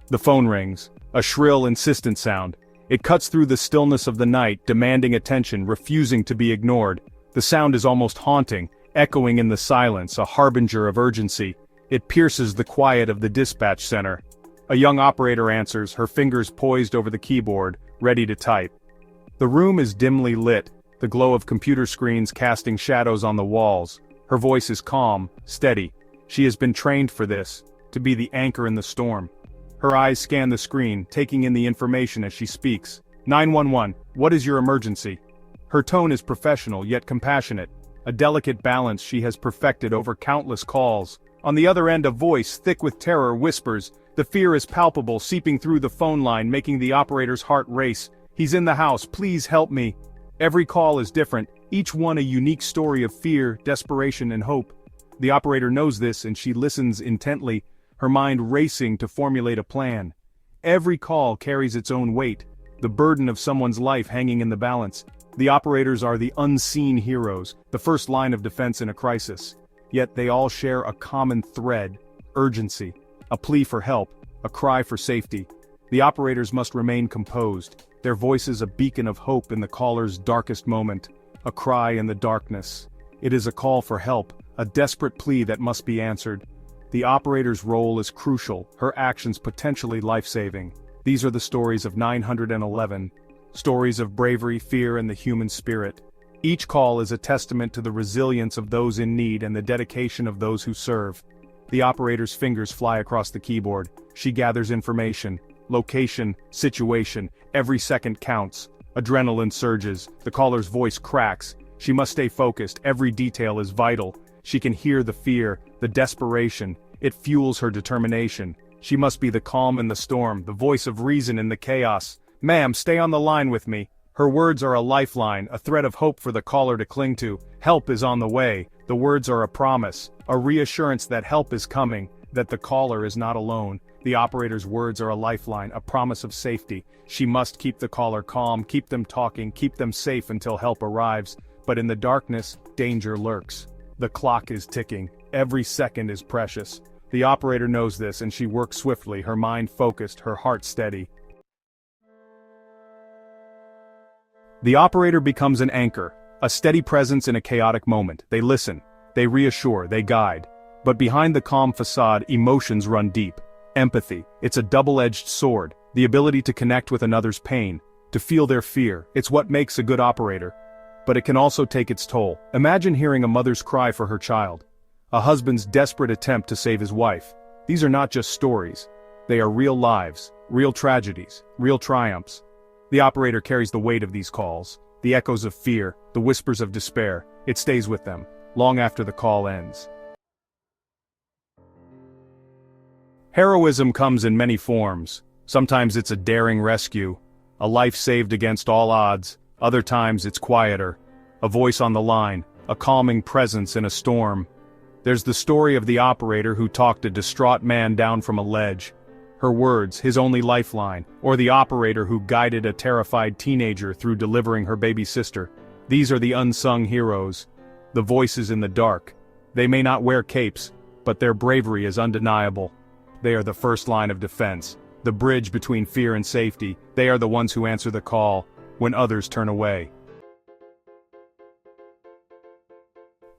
The phone rings, a shrill, insistent sound. It cuts through the stillness of the night, demanding attention, refusing to be ignored. The sound is almost haunting, echoing in the silence, a harbinger of urgency. It pierces the quiet of the dispatch center. A young operator answers, her fingers poised over the keyboard, ready to type. The room is dimly lit, the glow of computer screens casting shadows on the walls. Her voice is calm, steady. She has been trained for this, to be the anchor in the storm. Her eyes scan the screen, taking in the information as she speaks. 911, what is your emergency? Her tone is professional yet compassionate, a delicate balance she has perfected over countless calls. On the other end, a voice, thick with terror, whispers. The fear is palpable, seeping through the phone line, making the operator's heart race. He's in the house, please help me. Every call is different, each one a unique story of fear, desperation, and hope. The operator knows this and she listens intently, her mind racing to formulate a plan. Every call carries its own weight, the burden of someone's life hanging in the balance. The operators are the unseen heroes, the first line of defense in a crisis. Yet they all share a common thread: urgency, a plea for help, a cry for safety. The operators must remain composed, their voices a beacon of hope in the caller's darkest moment, a cry in the darkness. It is a call for help, a desperate plea that must be answered. The operator's role is crucial, her actions potentially life-saving. These are the stories of 911, stories of bravery, fear, and the human spirit. Each call is a testament to the resilience of those in need and the dedication of those who serve. The operator's fingers fly across the keyboard. She gathers information, location, situation, every second counts. Adrenaline surges, the caller's voice cracks. She must stay focused, every detail is vital. She can hear the fear, the desperation. It fuels her determination. She must be the calm in the storm, the voice of reason in the chaos. Ma'am, stay on the line with me. Her words are a lifeline, a thread of hope for the caller to cling to. Help is on the way. The words are a promise, a reassurance that help is coming, that the caller is not alone. The operator's words are a lifeline, a promise of safety. She must keep the caller calm, keep them talking, keep them safe until help arrives. But in the darkness, danger lurks. The clock is ticking. Every second is precious. The operator knows this and she works swiftly, her mind focused, her heart steady. The operator becomes an anchor, a steady presence in a chaotic moment. They listen, they reassure, they guide. But behind the calm facade, emotions run deep. Empathy, it's a double-edged sword, the ability to connect with another's pain, to feel their fear. It's what makes a good operator. But it can also take its toll. Imagine hearing a mother's cry for her child, a husband's desperate attempt to save his wife. These are not just stories. They are real lives, real tragedies, real triumphs. The operator carries the weight of these calls, the echoes of fear, the whispers of despair. It stays with them, long after the call ends. Heroism comes in many forms. Sometimes it's a daring rescue, a life saved against all odds. Other times it's quieter, a voice on the line, a calming presence in a storm. There's the story of the operator who talked a distraught man down from a ledge. Her words, his only lifeline, or the operator who guided a terrified teenager through delivering her baby sister. These are the unsung heroes, the voices in the dark. They may not wear capes, but their bravery is undeniable. They are the first line of defense, the bridge between fear and safety. They are the ones who answer the call when others turn away.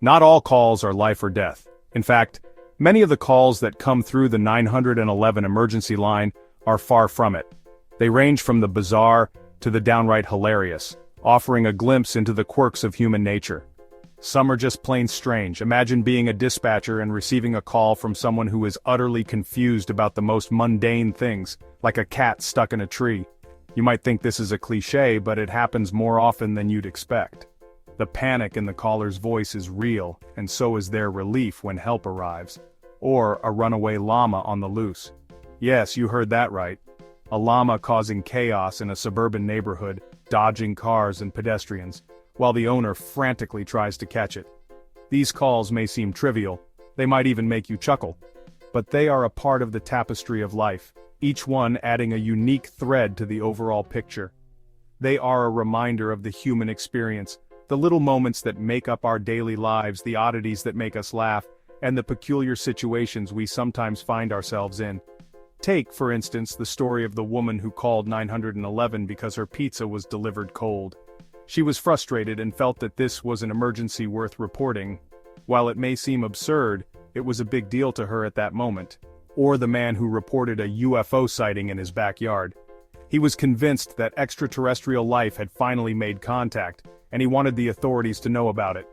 Not all calls are life or death. In fact, many of the calls that come through the 911 emergency line are far from it. They range from the bizarre to the downright hilarious, offering a glimpse into the quirks of human nature. Some are just plain strange. Imagine being a dispatcher and receiving a call from someone who is utterly confused about the most mundane things, like a cat stuck in a tree. You might think this is a cliché, but it happens more often than you'd expect. The panic in the caller's voice is real, and so is their relief when help arrives. Or a runaway llama on the loose. Yes, you heard that right. A llama causing chaos in a suburban neighborhood, dodging cars and pedestrians, while the owner frantically tries to catch it. These calls may seem trivial, they might even make you chuckle. But they are a part of the tapestry of life, each one adding a unique thread to the overall picture. They are a reminder of the human experience, the little moments that make up our daily lives, the oddities that make us laugh, and the peculiar situations we sometimes find ourselves in. Take, for instance, the story of the woman who called 911 because her pizza was delivered cold. She was frustrated and felt that this was an emergency worth reporting. While it may seem absurd, it was a big deal to her at that moment. Or the man who reported a UFO sighting in his backyard. He was convinced that extraterrestrial life had finally made contact, and he wanted the authorities to know about it.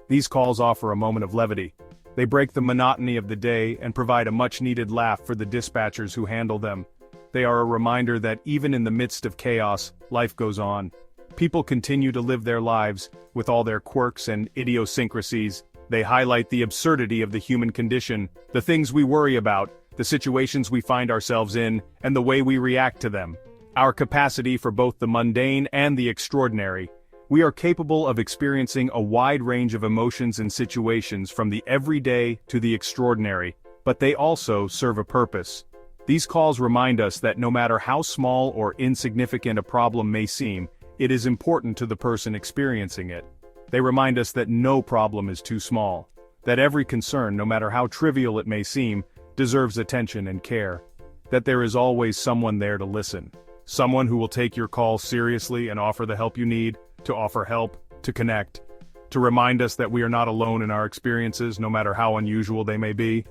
These calls offer a moment of levity. They break the monotony of the day and provide a much-needed laugh for the dispatchers who handle them. They are a reminder that even in the midst of chaos, life goes on. People continue to live their lives, with all their quirks and idiosyncrasies. They highlight the absurdity of the human condition, the things we worry about, the situations we find ourselves in, and the way we react to them. Our capacity for both the mundane and the extraordinary. We are capable of experiencing a wide range of emotions and situations from the everyday to the extraordinary, but they also serve a purpose. These calls remind us that no matter how small or insignificant a problem may seem, it is important to the person experiencing it. They remind us that no problem is too small, that every concern, no matter how trivial it may seem, deserves attention and care, that there is always someone there to listen, someone who will take your call seriously and offer the help you need, to offer help, to connect, to remind us that we are not alone in our experiences, no matter how unusual they may be.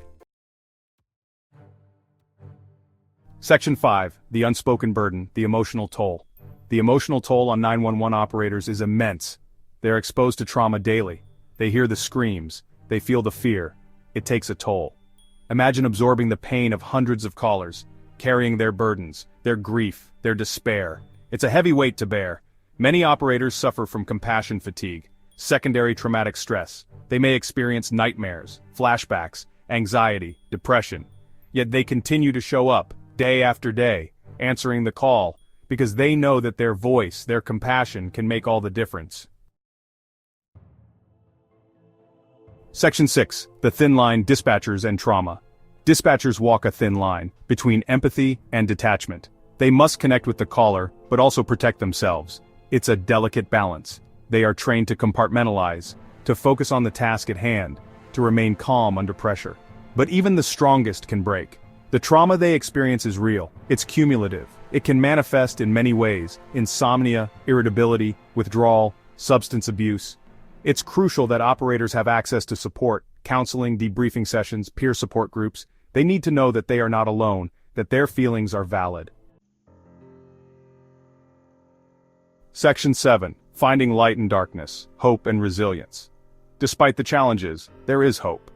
Section 5. The unspoken burden, the emotional toll. The emotional toll on 911 operators is immense. They are exposed to trauma daily. They hear the screams. They feel the fear. It takes a toll. Imagine absorbing the pain of hundreds of callers, carrying their burdens, their grief, their despair. It's a heavy weight to bear. Many operators suffer from compassion fatigue, secondary traumatic stress. They may experience nightmares, flashbacks, anxiety, depression. Yet they continue to show up, day after day, answering the call, because they know that their voice, their compassion can make all the difference. Section 6. The thin line, dispatchers and trauma. Dispatchers walk a thin line between empathy and detachment. They must connect with the caller, but also protect themselves. It's a delicate balance. They are trained to compartmentalize, to focus on the task at hand, to remain calm under pressure. But even the strongest can break. The trauma they experience is real. It's cumulative. It can manifest in many ways: insomnia, irritability, withdrawal, substance abuse. It's crucial that operators have access to support, counseling, debriefing sessions, peer support groups. They need to know that they are not alone, that their feelings are valid. Section 7. Finding light in darkness, hope and resilience. Despite the challenges, there is hope.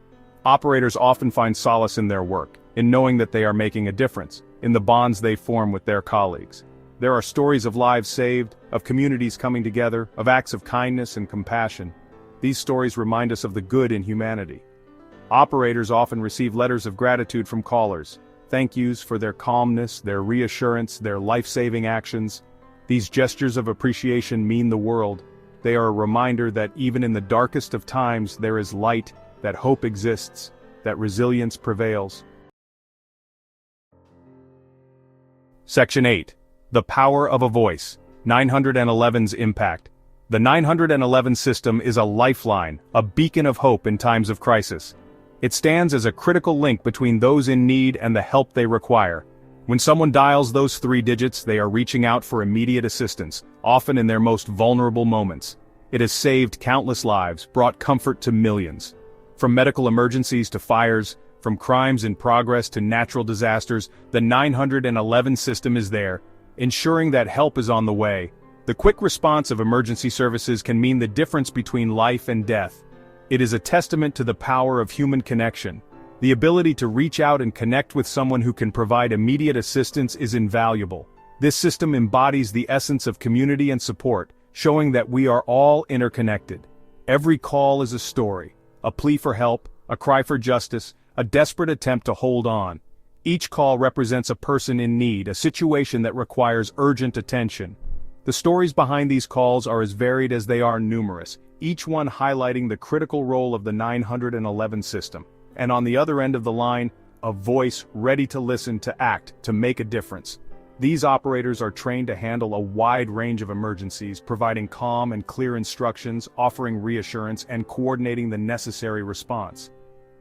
Operators often find solace in their work, in knowing that they are making a difference, in the bonds they form with their colleagues. There are stories of lives saved, of communities coming together, of acts of kindness and compassion. These stories remind us of the good in humanity. Operators often receive letters of gratitude from callers, thank yous for their calmness, their reassurance, their life-saving actions. These gestures of appreciation mean the world. They are a reminder that even in the darkest of times there is light, that hope exists, that resilience prevails. Section 8. The power of a voice, 911's impact. The 911 system is a lifeline, a beacon of hope in times of crisis. It stands as a critical link between those in need and the help they require. When someone dials those 3 digits, they are reaching out for immediate assistance, often in their most vulnerable moments. It has saved countless lives, brought comfort to millions. From medical emergencies to fires, from crimes in progress to natural disasters, the 911 system is there, ensuring that help is on the way. The quick response of emergency services can mean the difference between life and death. It is a testament to the power of human connection. The ability to reach out and connect with someone who can provide immediate assistance is invaluable. This system embodies the essence of community and support, showing that we are all interconnected. Every call is a story, a plea for help, a cry for justice, a desperate attempt to hold on. Each call represents a person in need, a situation that requires urgent attention. The stories behind these calls are as varied as they are numerous, each one highlighting the critical role of the 911 system. And on the other end of the line, a voice ready to listen, to act, to make a difference. These operators are trained to handle a wide range of emergencies, providing calm and clear instructions, offering reassurance, and coordinating the necessary response.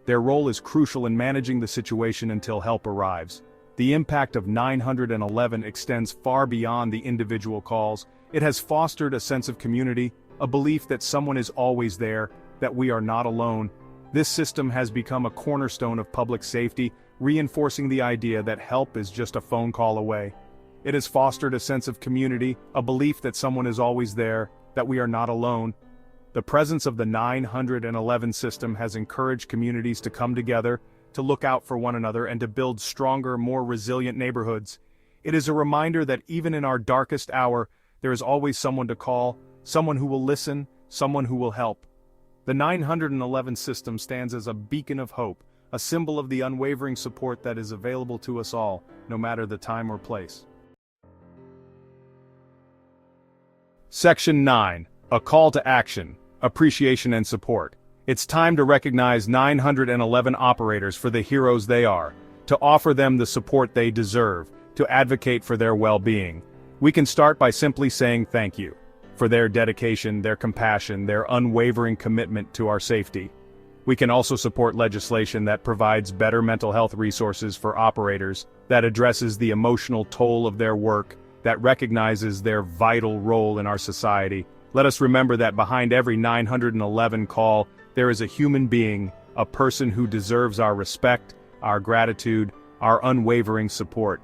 Their role is crucial in managing the situation until help arrives. The impact of 911 extends far beyond the individual calls. It has fostered a sense of community, a belief that someone is always there, that we are not alone. This system has become a cornerstone of public safety, reinforcing the idea that help is just a phone call away. It has fostered a sense of community, a belief that someone is always there, that we are not alone. The presence of the 911 system has encouraged communities to come together, to look out for one another and to build stronger, more resilient neighborhoods. It is a reminder that even in our darkest hour, there is always someone to call, someone who will listen, someone who will help. The 911 system stands as a beacon of hope, a symbol of the unwavering support that is available to us all, no matter the time or place. Section 9. A call to action, appreciation and support. It's time to recognize 911 operators for the heroes they are, to offer them the support they deserve, to advocate for their well-being. We can start by simply saying thank you for their dedication, their compassion, their unwavering commitment to our safety. We can also support legislation that provides better mental health resources for operators, that addresses the emotional toll of their work, that recognizes their vital role in our society. Let us remember that behind every 911 call, there is a human being, a person who deserves our respect, our gratitude, our unwavering support.